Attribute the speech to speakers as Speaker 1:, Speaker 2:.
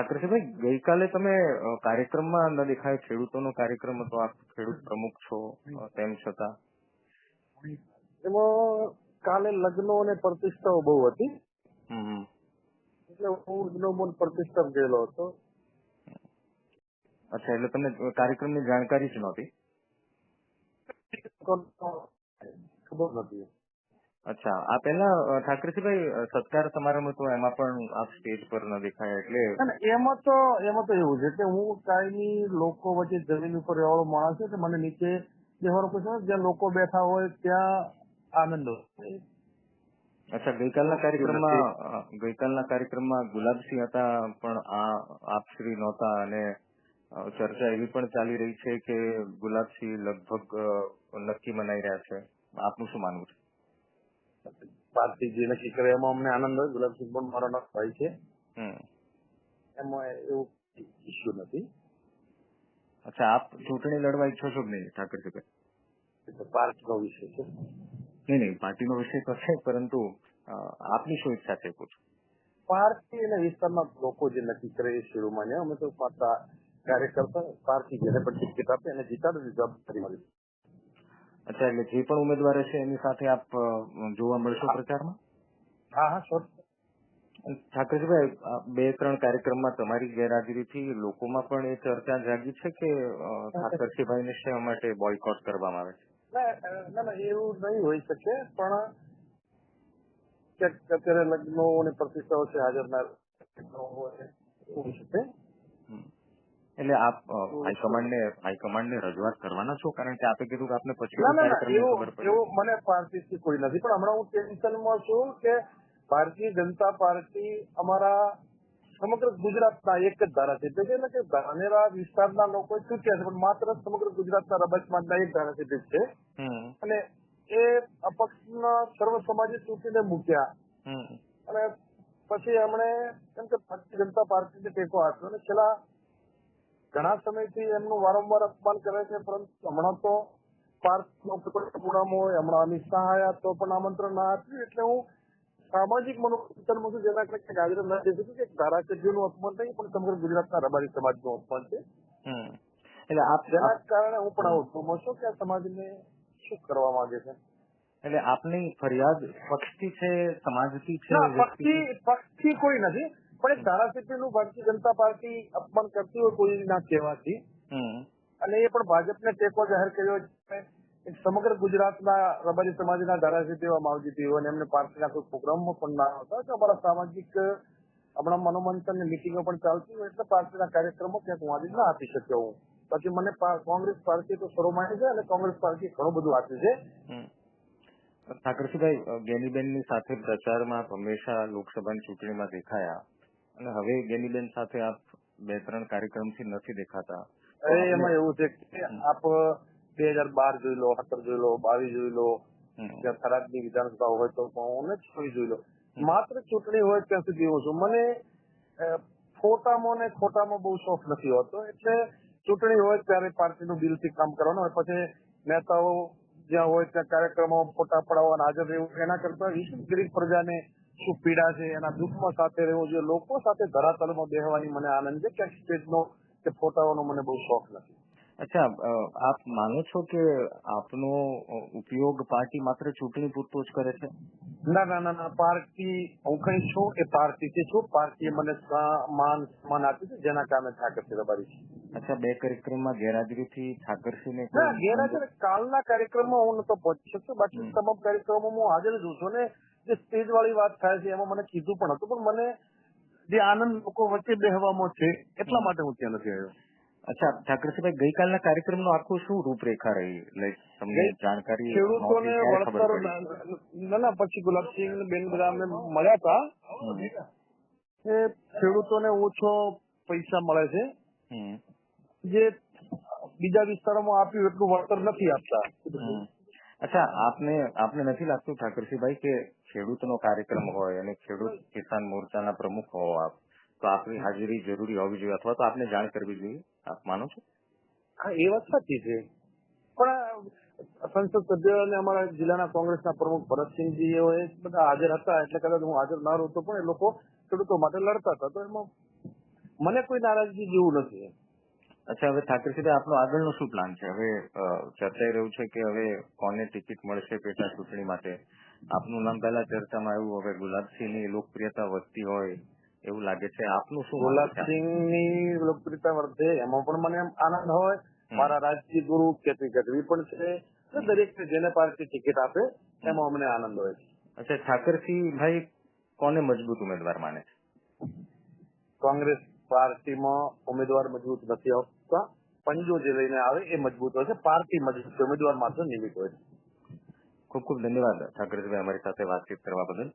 Speaker 1: ઠાકરસિંહભાઈ, ગઈકાલે તમે કાર્યક્રમમાં ન દેખાય, ખેડૂતોનો કાર્યક્રમ હતો, આપ ખેડૂત પ્રમુખ છો, તેમ છતાં
Speaker 2: એમાં કાલે લગ્નો અને પ્રતિષ્ઠાઓ બહુ હતી,
Speaker 1: હમ
Speaker 2: એટલે હું લગ્નો પ્રતિષ્ઠા ગયેલો હતો.
Speaker 1: અચ્છા, એટલે તમને કાર્યક્રમની જાણકારી જ નહોતી?
Speaker 2: ખબર નથી.
Speaker 1: અચ્છા, આ પહેલા ઠાકરસિંહભાઈ સત્કાર સમારંભ હતો, એમાં પણ આપ સ્ટેજ પર ન દેખાયા, એટલે
Speaker 2: એમાં તો એવું છે કે હું કાયમી લોકો વચ્ચે જમીન ઉપર રહેવાળો માણસ છે, મને નીચે બેહવાનો કોઈ સમય જ્યાં લોકો બેઠા હોય ત્યાં આનંદ હોય.
Speaker 1: અચ્છા, ગઈકાલના કાર્યક્રમમાં ગુલાબસિંહ હતા, પણ આપ શ્રી નહોતા, અને ચર્ચા એવી પણ ચાલી રહી છે કે ગુલાબસિંહ લગભગ નક્કી મનાઈ રહ્યા છે. આપનું શું માનવું છે?
Speaker 2: પાર્ટી જે નક્કી કરે એમાં અમને આનંદ હોય. ગુલાબસિંહ પણ મારો ભાઈ છે, એમાં એવું ઇસ્યુ નથી.
Speaker 1: અચ્છા, આપ ચૂંટણી લડવા ઈચ્છો છો કે નહીં ઠાકરસિંહભાઈ?
Speaker 2: પાર્ટીનો વિષય છે.
Speaker 1: નહીં, પાર્ટીનો વિષય તો છે, પરંતુ આપની શું ઈચ્છા છે પૂછું?
Speaker 2: પાર્ટી અને વિસ્તારના લોકો જે નક્કી કરે એ શેડુમાં ને અમે તો પાછા કાર્યકર્તા પાર્ટી જેને પણ ટિકિટ આપે એને જીતાડવાની જવાબદારી મળી.
Speaker 1: અચ્છા, એટલે જે પણ ઉમેદવાર છે એની સાથે આપ જોવા મળશો પ્રચારમાં?
Speaker 2: હા, શ્યોર.
Speaker 1: ઠાકરસિંહભાઈ, 2-3 કાર્યક્રમમાં તમારી ગેરહાજરીથી લોકોમાં પણ એ ચર્ચા જાગી છે કે ઠાકરસિંહભાઈને શા માટે બોયકોટ કરવામાં આવે છે?
Speaker 2: ના, એવું નહીં હોઈ શકે, પણ અત્યારે લગ્નો અને પ્રતિષ્ઠાઓ છે, હાજર ના હોઈ શકે.
Speaker 1: એટલે આપ હાઈકમાન્ડને રજૂઆત કરવાના છો? કારણ કે આપે કીધું કે આપને પછી
Speaker 2: એવું મને પાર્ટીથી કોઈ નથી, પણ હમણાં હું ટેન્શનમાં છું કે ભારતીય જનતા પાર્ટી અમારા સમગ્ર ગુજરાતના એક જ ધારાસભ્ય છે, એટલે કે ધાનેરા વિસ્તારના લોકો ચૂક્યા છે, પણ માત્ર સમગ્ર ગુજરાતના રબતમાનના એક ધારાસભ્ય છે, અને એ અપક્ષના સર્વ સમાજે ચૂંટીને મૂક્યા, અને પછી એમણે કેમ કે ભારતીય જનતા પાર્ટીને ટેકો આપ્યો, અને છેલ્લા ઘણા સમયથી એમનું વારંવાર અપમાન કરે છે, પરંતુ હમણાં તો પાર્ટીનો પ્રોગ્રામ હોય, હમણાં અમિત શાહ આવ્યા તો પણ આમંત્રણ ના આપ્યું, એટલે હું સામાજિક મનોરંજનમાં છું, જેના કારણે હાજર ન થઈ શકું કે ધારાસભ્યનું અપમાન નહીં, પણ સમગ્ર ગુજરાતના રબારી સમાજનું અપમાન છે, એટલે જેના કારણે હું પણ આવું છું કે આ સમાજને શું કરવા માંગે છે.
Speaker 1: એટલે આપની ફરિયાદ પક્ષથી છે, સમાજથી છે?
Speaker 2: પક્ષથી કોઈ નથી, પણ એક ધારાસભ્યનું ભારતીય જનતા પાર્ટી અપમાન કરતી હોય કોઈના કહેવાથી, અને એ પણ ભાજપને ટેકો જાહેર કર્યો છે. સમગ્ર ગુજરાતના રબારી સમાજના ધારાસભ્ય માવજી તેઓ અને એમને પાર્ટીના કોઈ પ્રોગ્રામમાં પણ ના આવતા, તો અમારા સામાજિક હમણાં મનોમંથન મિટિંગો પણ ચાલતી હોય, એટલે પાર્ટીના કાર્યક્રમો ક્યાંક હું આજે ના આપી શક્યો હું. બાકી મને કોંગ્રેસ પાર્ટી તો સર્વમાન્ય છે, અને કોંગ્રેસ પાર્ટી ઘણું બધું આપ્યું છે.
Speaker 1: ઠાકરસિંહભાઈ, ગેનીબેનની સાથે પ્રચારમાં હંમેશા લોકસભાની ચૂંટણીમાં દેખાયા, અને હવે ગેનીબેન સાથે આપ 2-3 કાર્યક્રમથી નથી દેખાતા.
Speaker 2: એમાં એવું છે કે આપ 2012 જોઈ લો, 17 જોઈ લો, 22 જોઈ લો, ત્યાં થરાદની વિધાનસભા હોય તો હું જોઈ લો, માત્ર ચૂંટણી હોય ત્યાં સુધી એવું છું. મને ફોટામાં ને ખોટામાં બહુ શોખ નથી હોતો, એટલે ચૂંટણી હોય ત્યારે પાર્ટીનું દિલથી કામ કરવાનું હોય, પછી નેતાઓ જ્યાં હોય ત્યાં કાર્યક્રમો ફોટા પડાવવા હાજર રહેવું, એના કરતા ગરીબ પ્રજાને શું પીડા છે એના દુઃખમાં સાથે રહેવું જોઈએ. લોકો સાથે ધરાતલમાં બેહવાની મને આનંદ છે, ક્યાંક સ્ટેજનો કે ફોટાઓનો મને બહુ શોખ નથી.
Speaker 1: અચ્છા, આપ માનો છો કે આપનો ઉપયોગ પાર્ટી માત્ર ચૂંટણી પૂરતો જ કરે છે?
Speaker 2: ના, પાર્ટી હું કઈ છું એ પાર્ટીથી છું. પાર્ટીએ મને માન સન્માન આપ્યું છે, જેના કારણે ઠાકરસિંહ રબારી છે.
Speaker 1: અચ્છા, 2 કાર્યક્રમમાં ગેરહાજરીથી ઠાકરસિંહને
Speaker 2: ગેરહાજર કાલના કાર્યક્રમમાં હું નતો પહોંચી શકતો, બાકી તમામ કાર્યક્રમોમાં હું હાજર જ છું, અને જે સ્ટેજ વાળી વાત થાય છે એમાં મને કીધું પણ હતું, પણ મને જે આનંદ લોકો વચ્ચે બેહવામાં છે એટલા માટે હું ત્યાં નથી આવ્યો.
Speaker 1: અચ્છા, ઠાકરસિંહભાઈ, ગઈકાલના કાર્યક્રમનું આખું શું રૂપરેખા રહી? તમને જાણકારી?
Speaker 2: ખેડૂતોને વળતર ના, પછી ગુલાબસિંહ બેન બધા અમને મળ્યા હતા, એ ખેડૂતોને ઓછો પૈસા મળે છે, જે બીજા વિસ્તારોમાં આપ્યું એટલું વળતર નથી આપતા.
Speaker 1: અચ્છા, આપને નથી લાગતું ઠાકરસિંહભાઈ કે ખેડૂતનો કાર્યક્રમ હોય અને ખેડૂત કિસાન મોરચાના પ્રમુખ હો આપ, તો આપની હાજરી જરૂરી હોવી જોઈએ, અથવા તો આપને જાણ કરવી જોઈએ? આપ માનો છો?
Speaker 2: હા, એ વાત સાચી છે, પણ સંસદ સભ્ય અને અમારા જિલ્લાના કોંગ્રેસના પ્રમુખ ભરતસિંહજી બધા હાજર હતા, એટલે કદાચ હું હાજર ના રહું તો પણ એ લોકો ખેડૂતો માટે લડતા હતા, તો એમાં મને કોઈ નારાજગી જેવું નથી.
Speaker 1: અચ્છા, હવે ઠાકરસિંહભાઈ આપનો આગળનો શું પ્લાન છે? હવે ચર્ચાઈ રહ્યું છે કે હવે કોને ટિકિટ મળશે પેટા ચૂંટણી માટે. આપનું નામ પહેલા ચર્ચામાં આવ્યું, હવે ગુલાબસિંહની લોકપ્રિયતા વધતી હોય એવું લાગે છે. આપનું શું માનવું છે?
Speaker 2: ગુલાબસિંહની લોકપ્રિયતા વધે એમાં પણ મને આનંદ હોય. મારા રાજકીય ગુરુ કેપી ગઢવી પણ છે. દરેક જેને પાર્ટી ટિકિટ આપે એમાં અમને આનંદ હોય છે.
Speaker 1: અચ્છા, ઠાકરસિંહભાઈ કોને મજબૂત ઉમેદવાર માને છે?
Speaker 2: કોંગ્રેસ પાર્ટીમાં ઉમેદવાર મજબૂત નથી આવતા. પંજો જે લઈને આવે એ મજબૂત હોય છે. પાર્ટી મજબૂત, ઉમેદવાર માત્ર નિમિત્ત હોય છે.
Speaker 1: ખૂબ ખૂબ ધન્યવાદ ઠાકરસિંહભાઈ, અમારી સાથે વાતચીત કરવા બદલ.